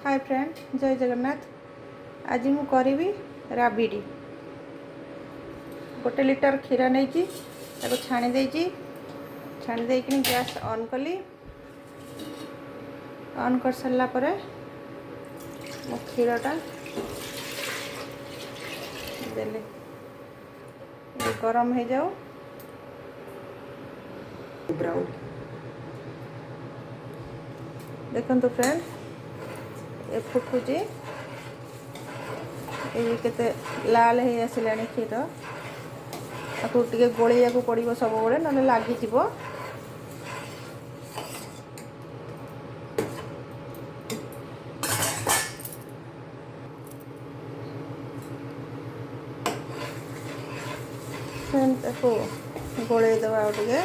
Hi friend, जय जगन्नाथ। आज मु करी राबिड़ी। 1 लिटर क्षीर नहीं छाणी देची। छाणी देकी गैस ऑन कली। ऑन कर सारा पर मो क्षीरटा देले गरम हो जाओ। ब्राउन देखो फ्रेंड, ये फुटुची, ये केते लाल हो आसला क्षीर। आपको टे गोलैया को पड़ो सब बड़े ना लगी। गोले दबा टे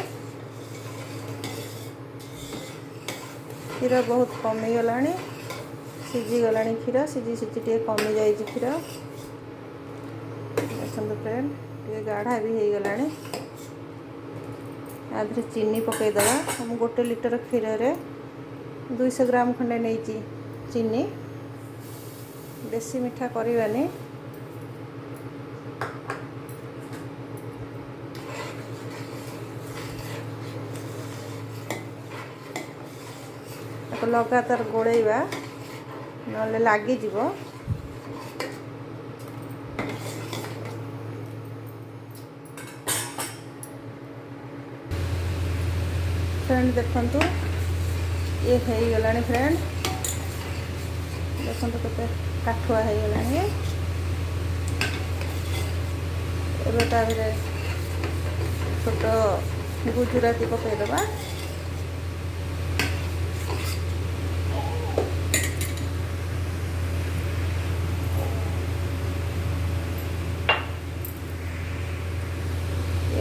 क्षीर बहुत कमी गला, सीझी गला। क्षीर सीझी सीझी टे कमी जाए क्षीर। देखो फ्रेंड, टे गाढ़ा भी हो गला। आधे चीनी पकईदे। हम 1 लिटर क्षीर रे 200 ग्राम खंडे नहीं चीनी। बेसी मीठा करवानी। लगातार गोलैवा ना लगिज। फ्रेंड देखु ये हो गला। फ्रेंड देखो केते काठुआ हो गला। छोट गुजराती पकईदबा।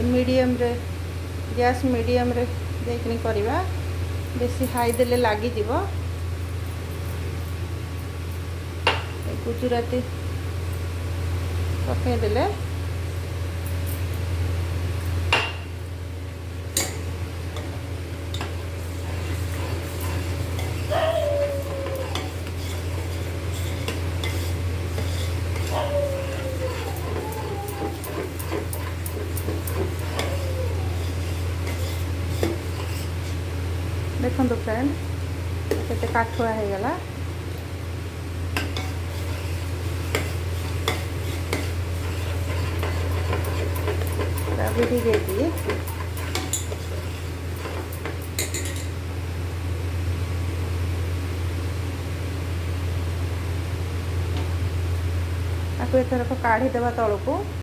मीडियम रे गैस मीडियम रे देखनी करवा। बेसी हाई देले लगी। गुजराती पकईदेले देखो फ्रेंड केते काठुआ हो गला। राबिड़ी रेडी। आपको एथरक काढ़ी देवा तलू को।